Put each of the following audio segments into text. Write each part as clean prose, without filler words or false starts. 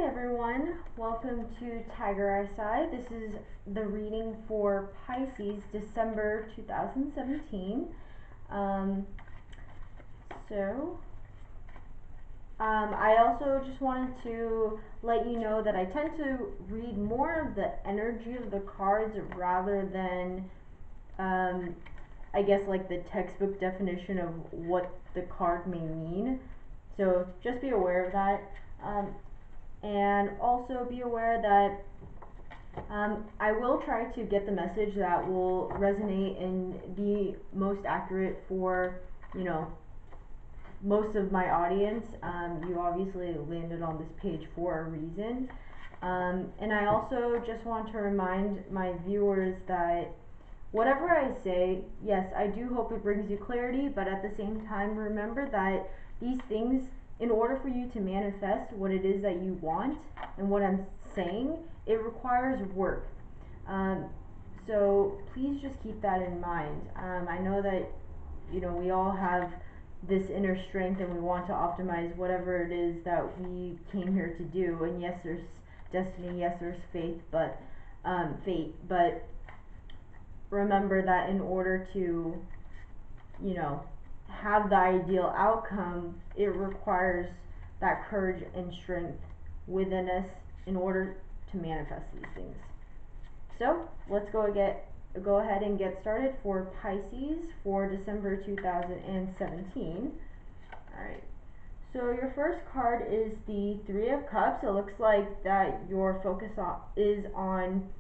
Hi everyone, welcome to Tiger Eye Side. This is the reading for Pisces, December 2017. Um, so, I also just wanted to let you know that I tend to read more of the energy of the cards rather than, I guess, like the textbook definition of what the card may mean. So just be aware of that. And also be aware that I will try to get the message that will resonate and be most accurate for, you know, most of my audience. You obviously landed on this page for a reason. And I also just want to remind my viewers that whatever I say, yes, I do hope it brings you clarity, but at the same time, remember that these things, in order for you to manifest what it is that you want and what I'm saying, it requires work. Um, so please just keep that in mind. I know that, you know, we all have this inner strength and we want to optimize whatever it is that we came here to do. And yes, there's destiny, yes, there's fate, but remember that in order to, you know, have the ideal outcome, it requires that courage and strength within us in order to manifest these things. So let's go ahead and get started for Pisces for December 2017. Alright, so your first card is the Three of Cups. It looks like that your focus is on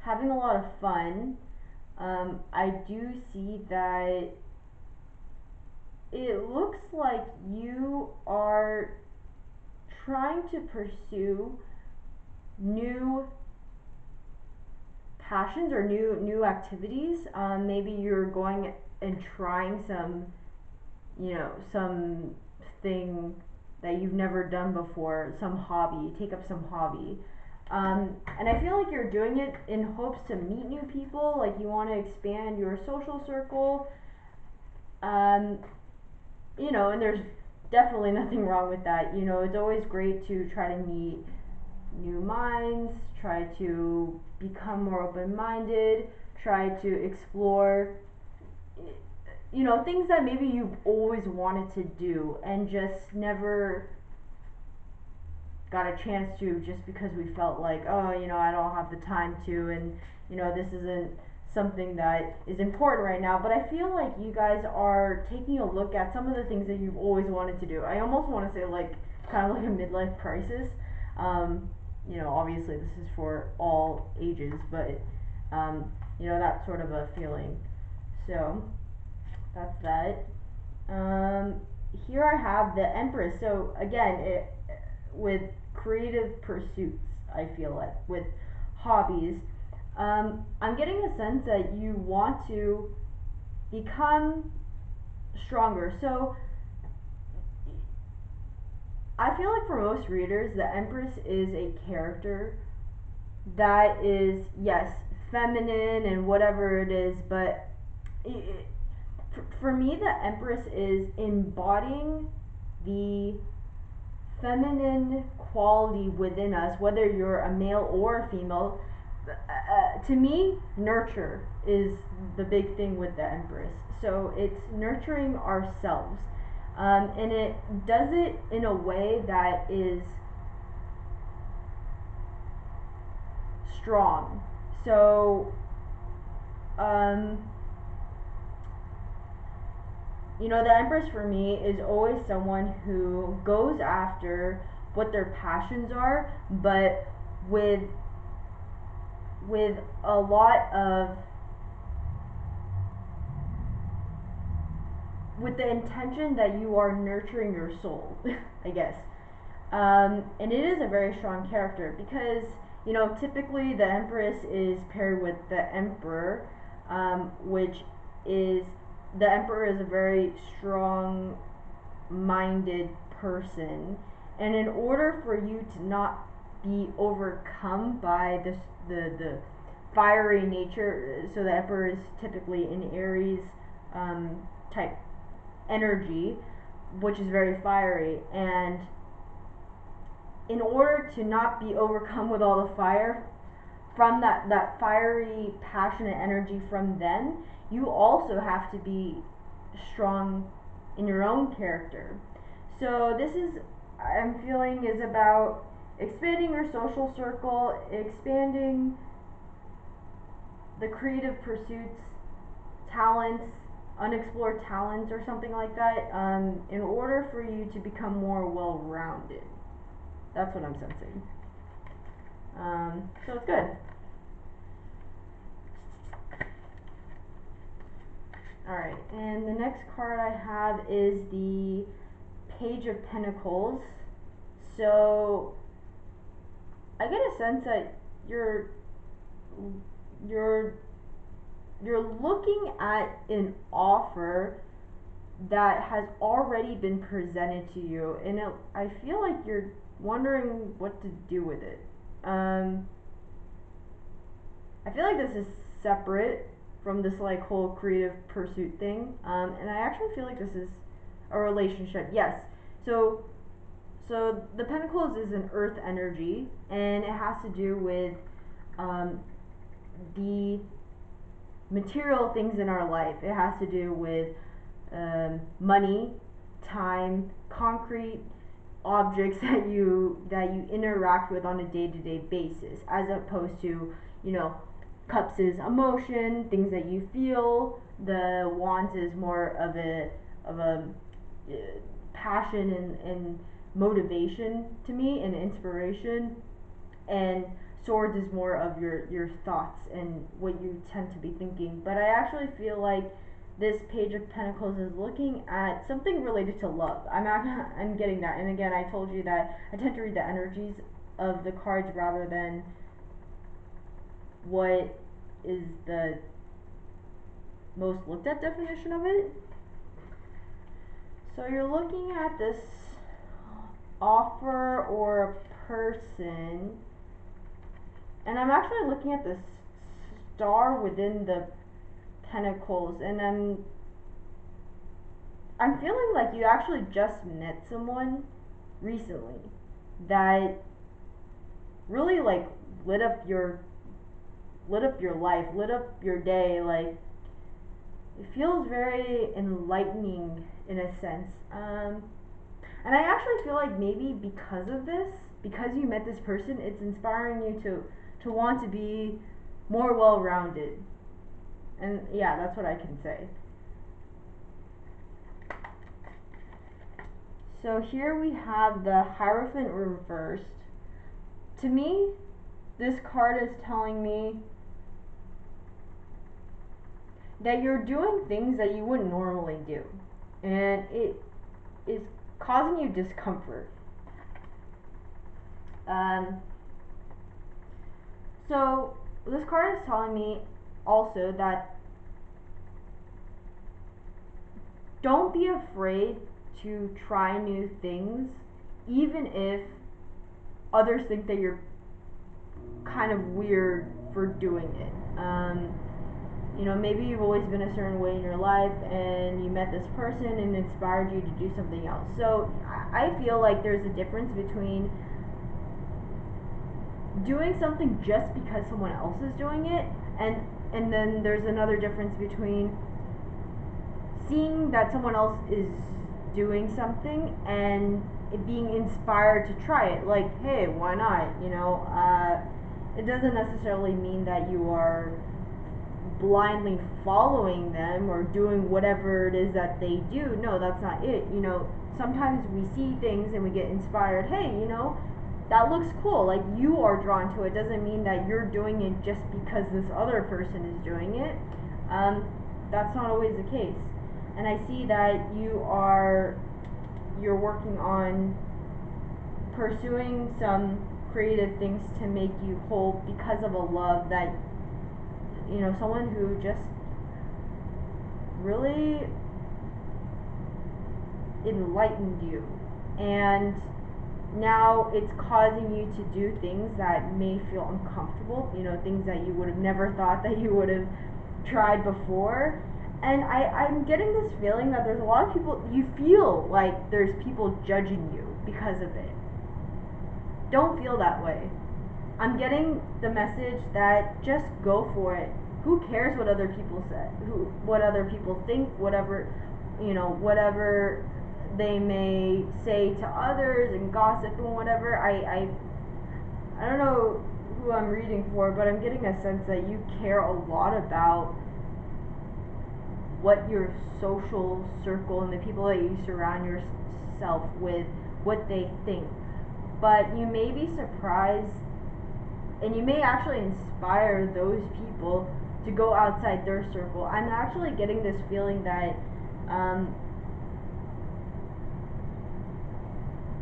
having a lot of fun. I do see that it looks like you are trying to pursue new passions or new activities. Maybe you're going and trying something that you've never done before, some hobby, take up some hobby. And I feel like you're doing it in hopes to meet new people, like you want to expand your social circle. You know, and there's definitely nothing wrong with that. You know, it's always great to try to meet new minds, try to become more open-minded, try to explore, you know, things that maybe you've always wanted to do and just never got a chance to, just because we felt like, oh, you know, I don't have the time to, and you know, this isn't something that is important right now. But I feel like you guys are taking a look at some of the things that you've always wanted to do. I almost want to say like kind of like a midlife crisis. You know, obviously this is for all ages, but you know, that sort of a feeling. So that's that. Here I have the Empress. So again, with creative pursuits, I feel like with hobbies, I'm getting a sense that you want to become stronger. So I feel like for most readers, the Empress is a character that is, yes, feminine and whatever it is, but for me, the Empress is embodying the feminine quality within us, whether you're a male or a female. To me, nurture is the big thing with the Empress. So it's nurturing ourselves. And it does it in a way that is strong. So, you know, the Empress for me is always someone who goes after what their passions are, but with a lot of, with the intention that you are nurturing your soul, I guess. And it is a very strong character because, you know, typically the Empress is paired with the Emperor, which is, the Emperor is a very strong minded person. And in order for you to not be overcome by the fiery nature, so the Emperor is typically in Aries type energy, which is very fiery, and in order to not be overcome with all the fire from that fiery, passionate energy from them, you also have to be strong in your own character. So this is, I'm feeling, is about expanding your social circle, expanding the creative pursuits, talents, unexplored talents, or something like that, in order for you to become more well-rounded. That's what I'm sensing. So it's good. Alright, and the next card I have is the Page of Pentacles. So I get a sense that you're looking at an offer that has already been presented to you, and I feel like you're wondering what to do with it. I feel like this is separate from this like whole creative pursuit thing, and I actually feel like this is a relationship. Yes, so the Pentacles is an earth energy, and it has to do with the material things in our life. It has to do with money, time, concrete objects that you interact with on a day-to-day basis, as opposed to, you know, Cups is emotion, things that you feel. The Wands is more of a passion and motivation to me, and inspiration. And Swords is more of your thoughts and what you tend to be thinking. But I actually feel like this Page of Pentacles is looking at something related to love. I'm getting that. And again, I told you that I tend to read the energies of the cards rather than what is the most looked at definition of it. So you're looking at this offer or a person, and I'm actually looking at this star within the Pentacles, and I'm feeling like you actually just met someone recently that really like lit up your life, lit up your day. Like, it feels very enlightening in a sense. And I actually feel like maybe because of this, because you met this person, it's inspiring you to want to be more well-rounded. And yeah, that's what I can say. So here we have the Hierophant reversed. To me, this card is telling me that you're doing things that you wouldn't normally do, and it is causing you discomfort. So this card is telling me also that don't be afraid to try new things, even if others think that you're kind of weird for doing it. You know, maybe you've always been a certain way in your life, and you met this person and inspired you to do something else. So I feel like there's a difference between doing something just because someone else is doing it, and then there's another difference between seeing that someone else is doing something and it being inspired to try it. Like, hey, why not? You know, it doesn't necessarily mean that you are blindly following them or doing whatever it is that they do. No, that's not it. You know, sometimes we see things and we get inspired. Hey, you know, that looks cool. Like, you are drawn to it. Doesn't mean that you're doing it just because this other person is doing it. That's not always the case. And I see that you're working on pursuing some creative things to make you whole because of a love that, you know, someone who just really enlightened you, and now it's causing you to do things that may feel uncomfortable, you know, things that you would have never thought that you would have tried before. And I'm getting this feeling that there's a lot of people, you feel like there's people judging you because of it. don't feel that way. I'm getting the message that just go for it. Who cares what other people say? What other people think? Whatever, whatever they may say to others and gossip and whatever. I don't know who I'm reading for, but I'm getting a sense that you care a lot about what your social circle and the people that you surround yourself with, what they think. But you may be surprised, and you may actually inspire those people to go outside their circle. I'm actually getting this feeling that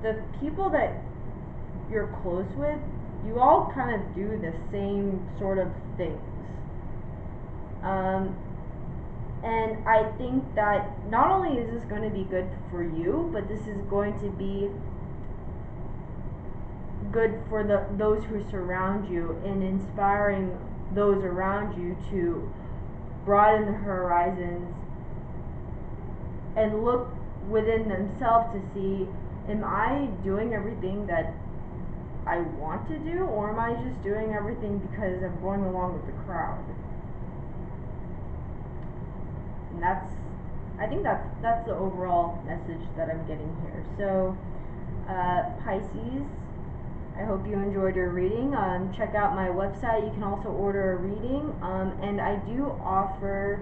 the people that you're close with, you all kind of do the same sort of things. And I think that not only is this going to be good for you, but this is going to be good for those who surround you, and inspiring those around you to broaden their horizons and look within themselves to see, am I doing everything that I want to do, or am I just doing everything because I'm going along with the crowd? And I think that's the overall message that I'm getting here. So, Pisces, I hope you enjoyed your reading. Check out my website. You can also order a reading, and I do offer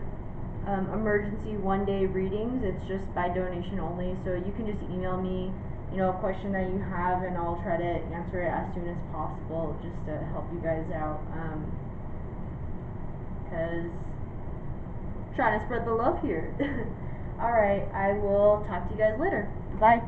emergency one-day readings. It's just by donation only, so you can just email me, a question that you have, and I'll try to answer it as soon as possible, just to help you guys out. Because trying to spread the love here. Alright, I will talk to you guys later. Bye.